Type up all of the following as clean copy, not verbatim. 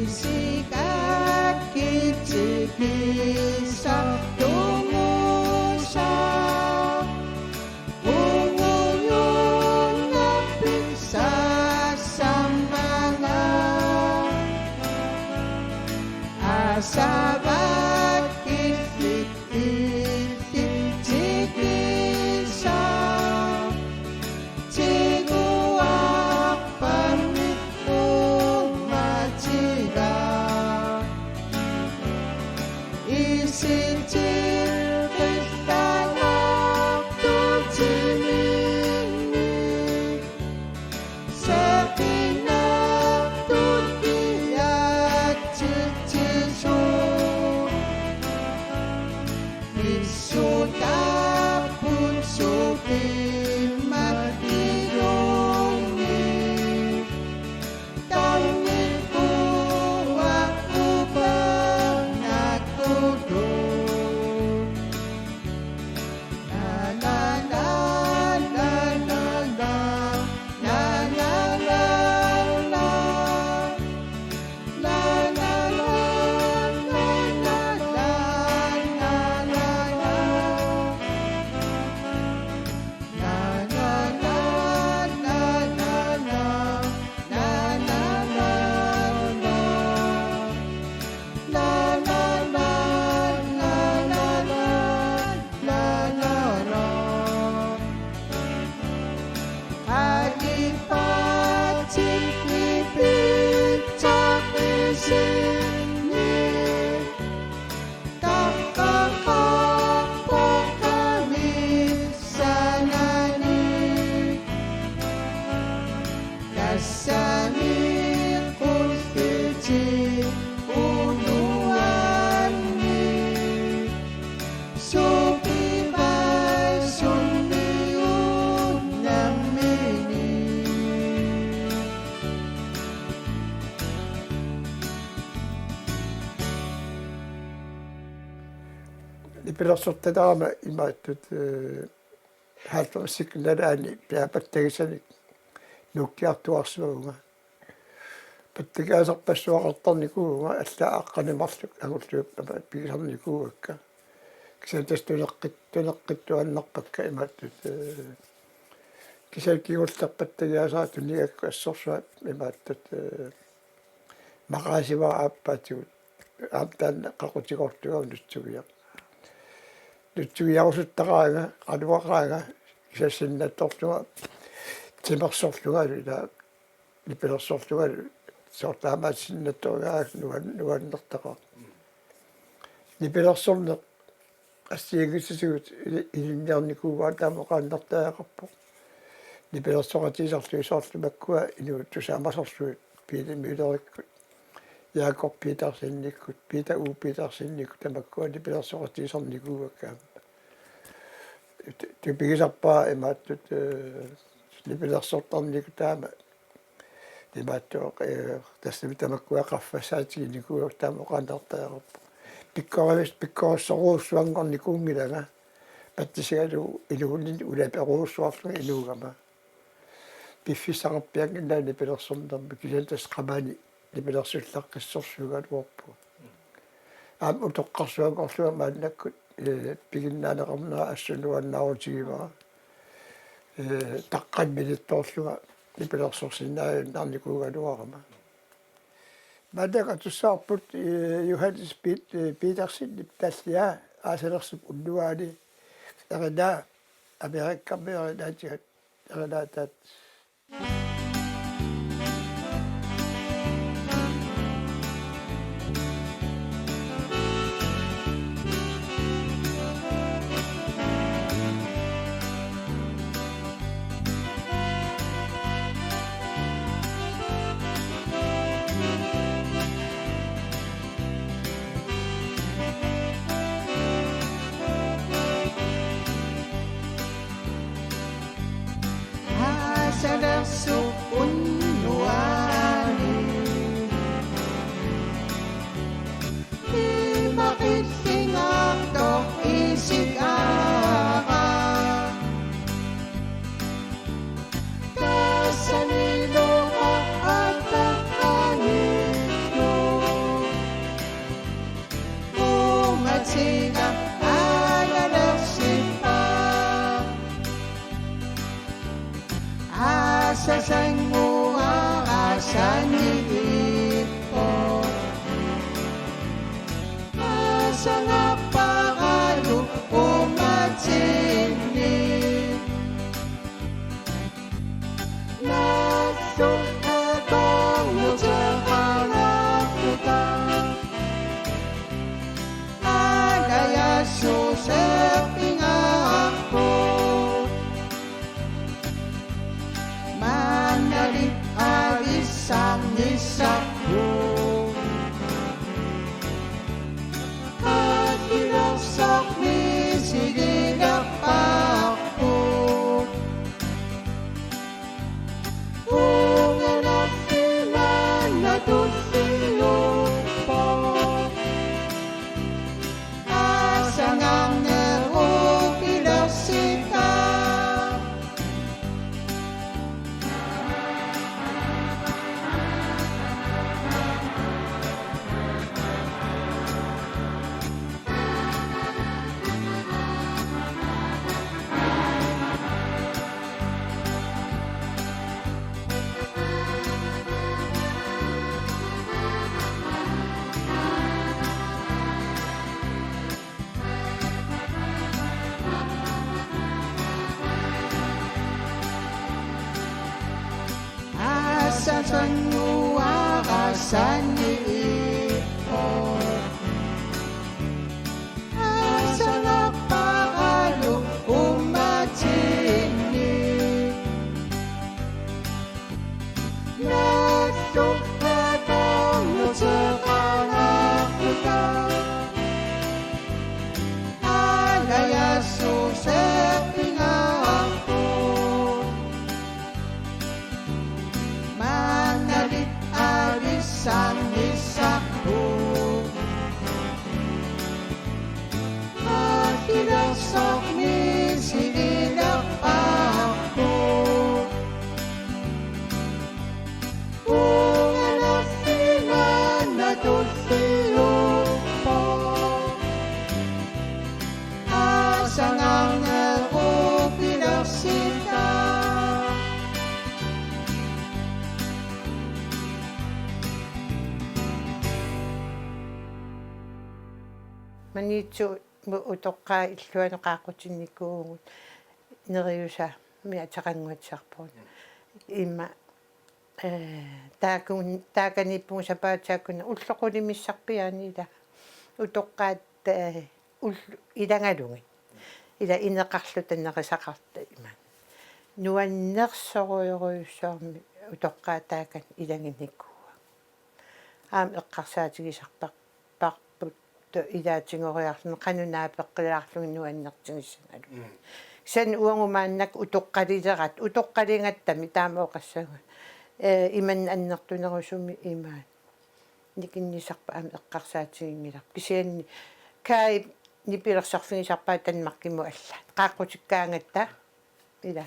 isi kaki bisa tumusa unguyun ngapit sa samanga asa bakit likitin cikisa ciguak pamito maciga isin cilkitanak tucimini sepinak tutiak ciciso isutapun supi matironi tangin ko ako bang natulog na na na na na na na na na na la la la la la la la la la Kasani kulkiji unuani Supi bay sunni unamini Ipilassotte daama imaittut härtosikkinäräni piäpättegiseni nukkiartuarsuunga паттигаасарпассуақартарникууга аллааққанимарлук агуллууппама пигисарникуугакка кисантастулеққиттунеққиттуаннарпакка имааттут кисалкигуллерпаттагиасаату нигакку ассорсуат имааттут мақаасива ааппаатигут аамтаан қақутигортугау нутсугиарусуттараага алуақаага кисассиннаттортуга тимерсорлугалу ила нипилерсорлугалу сортаамаатсиннаттугаа нуаннертаqa нипилерсорне ассиагиссисугут илинниарникуугаа таамоqaannartaaqarpo нипилерсоратисарлуисоорлумаккуа инуут тусаамасорлуит пилимилериккут яакор питарсинниккут пита питарсинниккут тамаккуа нипилерсоратисарникуугаккаама тупигисарпаа имааттут нипилерсортарнику таама имааттоо тассамитамаккуақарфассаатигиникуа таамоqaannartaaqarpo пиккориссоруuссуангорникуунгилага паттисигалу илугунни улаперуuссуарлуга илуугама пиффисақарпиангинаа нипилерсорнерми кисалтас қамаани нипилерсуллаққиссорсугалуорпу аам утоққарсуангорлуга мааннаккут пигиннаанеқарнера ассунуаннаарутигивара таққан миниттоорлуга нипилерсорсиннааю нарникуугалуарама мадага туссаарпут Johannes Petersen таллиа аасалерсуп уннуаани эрина америккаммеерinaатигат эринаатаат 생모아가산 이입고 아상 아빠가 죽고 마치니 나속하고 무정하나보다 아가야 수색빙하고 만나리 아리상 니삭고 아기락석 미시기락 받고 웅은 없지만 나도 슬로퍼 아상ang nahupilasita asasan muwakasan iipo asang apakalo umatini nasukatang nusakanakuta alaya susepingako manalit arisang isakbo akirasak misigilak ako kung anak sila natutilo po asang ang ako pinagsita Manitsu utoqqa illuaneqaaqqutinnikkuugut neriusa miataqanguatsarput imma taakanippungu sapaataakkunna ulloqulimissarpiaani utoqqaat ilangalungit ila ineqarluta neqisaqarta ima nuannersoruйоруйуссаарми utoqqaataakan ilanginnikkuuga aam eqqarsaatigisarpaq parput ilaatiнгориарлуне qanunaapeqqilaarlungi nuannertigissangalu san uangumaannak utoqqalilеrat utoqqalingattami taamaoqassага иман аннертунерусуми имаан никиннисарпа аама эққарсаатигингилар кисианни кай нипилерсарфигисарпаа танмаркиму алла qaaqqutikkaangатта ила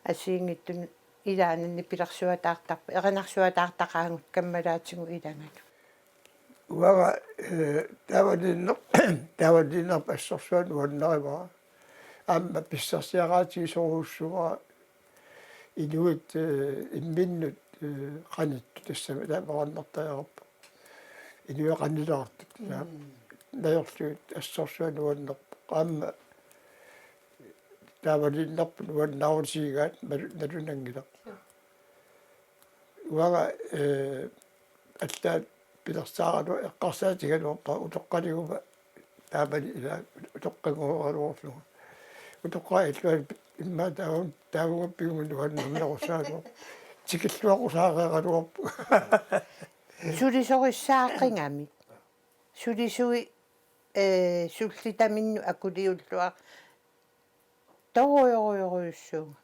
асиингиттун илаананни пилерсуатаартарпа эқанарсуатаартақаангут каммалаатигу илангалу уага тавалиннер ассорсуан уаннаривара аама писсарсиараатиги соруussуга инуит имминнут qanittу тассама таамараннартаяраппа инуа qanилаартут наёрлуит ассорсуан уаннерпа аама тавалиннерпу уаннаарусигаат налунангилақ уага аллаат пилерсаарану эққарсаатигалуарпа утоққалигума таамани ила утоққангуаралуарлуга утоққаа иллуа имма таавугаппигумун уаннернерусаалуар тикиллуақусаареералуарпу сулисорissааққингами сулисуи суллитаминну акулиуллуа торуйоруйоруйуссуу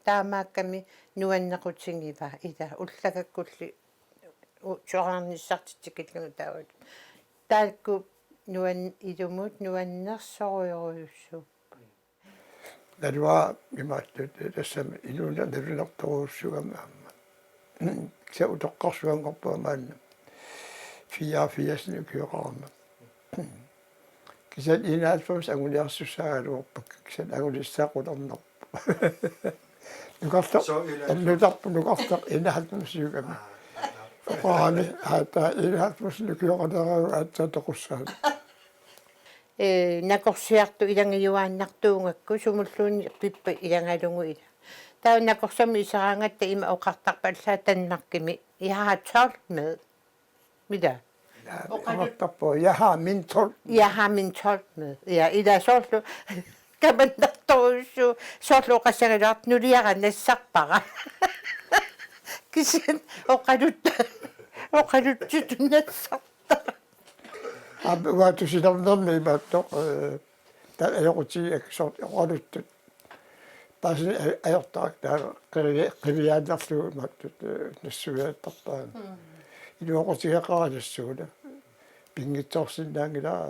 таамаакками нуаннеқутсигива ита уллагаккулли сораарниссартитикиллугу таават таакку нуан илумут нуаннерсоруйоруйуссуу налуа имааттут тассама инуна налунарторуussugama аама кса утоққарсуангорпуамаанна фиафиасни киоқарма кисат инаалфус агулиарсуссаагалуорпак кисат агулиссаақулернерпа nuqarta So ila annutarpu nuqarta inahatmussuugami oqarani haata inahatmusnukioranaru aatsa toqussaat накорсиарту илангиуааннартуунгакку сумуллуунни пиппа илангалугу ила таа накорсами исараангатта има оқартарпаллаа таннаркими яаатсаар med mida oqartarpu jeg har min tolk jeg har min tolk med ja ida soorlu kamantartoruussu soorlu qassagalaart nuliarannassarpara kisen oqaluttutunnassarta abuatusilarnermi imaattoq ta ayoquti aksort oqaluttut taasi ajortarak taa qiviaanarlugu imattut nassuiattarpaan iluoqutigeqaranassuula pingitsoorsinnaangilaa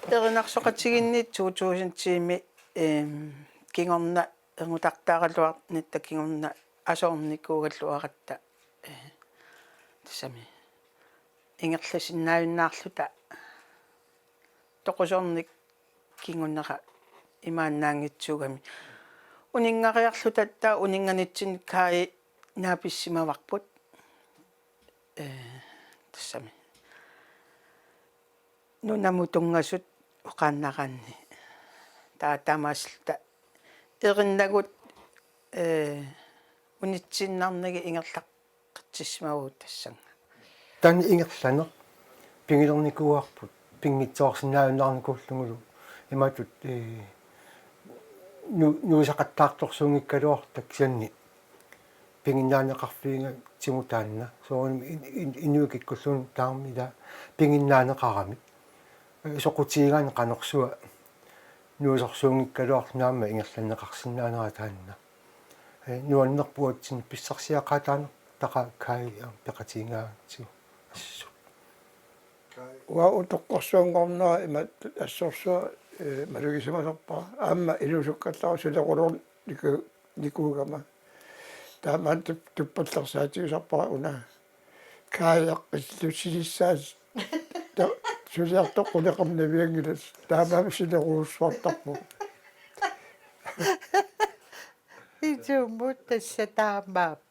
Terunarsoqatiginniit 2000-tiimi kingorna engutaqtaaqaluarnitta kingorna asoornikuugalluaratta tassami ingerlasinnaayunnaarluta toqusornik kingunnera imaannaangitsugami uningariarlutattaa uninganitsin kai naapissimavarput tassami nunamutungasut оқааннақанни таатамааслта эриннагут унитсиннарниги ингерлаққатсисмагуут тассанга тан ингерланер пингилерникуарпут пингитсоорсинаавинаарникууллугулу иматут нуисақаттаарторсуунгиккалуартак сианни пингиннаанеқарфиинга тимутаанна соорни инуикиккуллуун таармила пингиннаанеқарами соқутиигаан қанерсуа нуисорсуунгиккалуарлунаама ингерланнеқарсиннаанера таанна нуаннерпуатсин писсарсиақатаана тақа кай пеқатиингаатсигу ассу уа утоққорсуунгорнера имат ассорсуа малугисимасарпа аама илусуккаллару сулеқулур никуугама таамаан туппаллерсаатигусарпара уна кааяққиллусилиссаас сулиартоқ қулеқарнавиангилас таамаами силеруussуартарпу итумут тассатаамааппу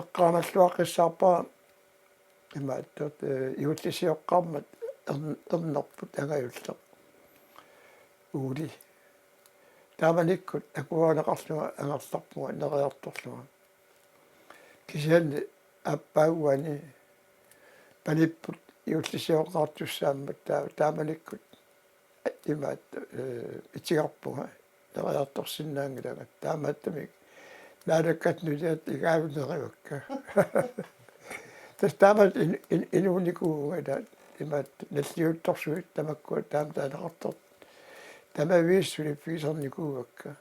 эққаамаллуаққиссаарпара имааттот иуллисиоққармат эрнерпут агаюллеқ уули тааманиккут акуаанеқарлуга ангерларпуга нериарторлуга кисианни аппаагуани паниппут иуллисиоққартуссааммат тааманиккут имаат итигарпуга нериарторсиннаангилага таамааттамик наалаккат нулиат игаавинеривакка таамаат инууникууга имаат наллиутторсуит тамаккуа таамаанеқартор тамавииссули фисерникуугакка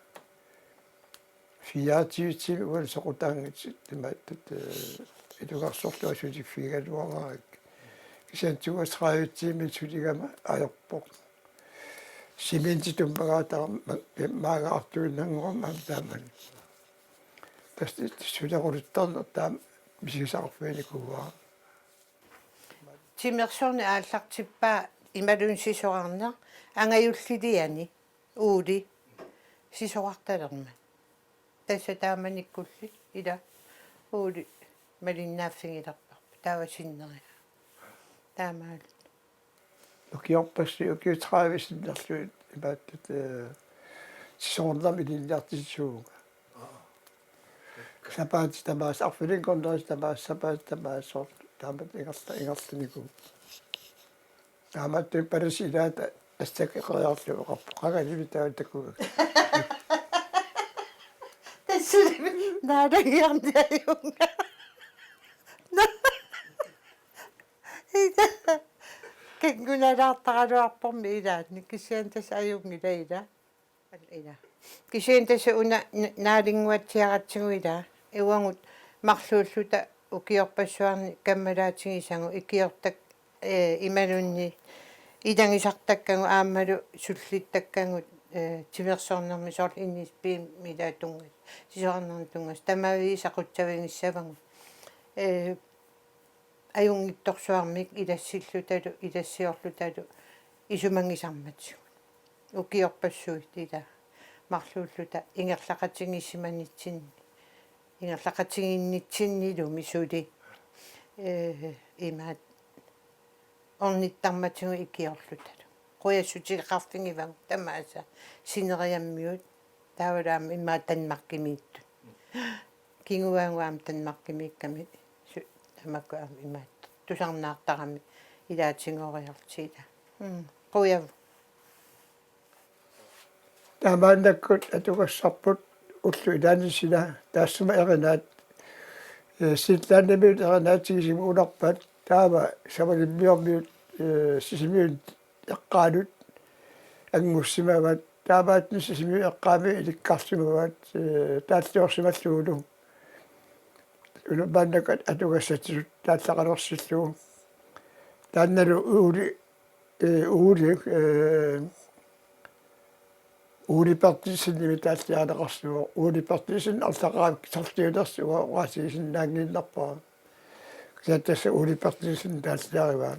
фиаатиутсими уан соқутаангит имааттат илугарсорлуа сулиффигалуараарак кисантугасраавитсими сулигама аерпоқ симентитумпагаатаа маагаартуиннангуармаа тааман таст сулерулуттарнер таам мисисаарфиникууаа тимерсорни ааллартиппаа ималун сисорарнер ангаюллилиани уули сисорарталерма тассатааманиккулли ила уули малиннааффигиларпарпа таавасиннериа таамаал окиорпасси окиутраависиннерлуит имааттат сисорнами лиллиартиссууга сапаат тамаас арфилингорнерис тамаас сапаат тамаасор таамат ингерланику таамат парасилаата астакеқариарлуоқарпу қагаливитаатакуга тассулими наалагиарниаюнга кенгуналаартаралуарпорми илаатни кисиан тас аюнгила ила кисиан тас уна наалингуатсиаратсигуила иуангут марлууллута укиорпассуарни каммалаатигисангу икиортак ималунни идангисартаккангу аамалу суллиттаккангут тимерсорнерми соор иннис пиим милаатунгас сисорнернтунгас тамави сақутсавингиссавангу аюнгитторсуармик илассиллуталу илассиорлуталу исумангисарматсигу укиорпассуит ила марлууллута ингерлақатингиссиманитсинни ингерлақатингиннитсиннилу мисули имаат орниттарматигу икиорлуталу қуяссутилеқарфингиван тамааса синериаммиут таавалаам иммаа танмаркимиитту кингуаангуаам танмаркимиикками тамаккуам имаат тусарнаартарами илаатингориартиила қуяв таамааннаккут атугассарпут уллу илаанисила таассума эринаат силлааннамиут эринаатигисиму уларпаат таава самалиммиормиут сисимиут эққаанут ангуссимават тааваатни сисимиу эққаами иликкарсимават тааллиорсималлуулу улубааннакат атугассатсут тааллақалерсиллуу таанналу уули уулипартисинними тааллиаанеқарсуо уулипартисин арлақаав сартиулерсуа уасигисиннаангиилларпаа кисаттасса уулипартисин тааллиариваа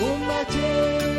Umatin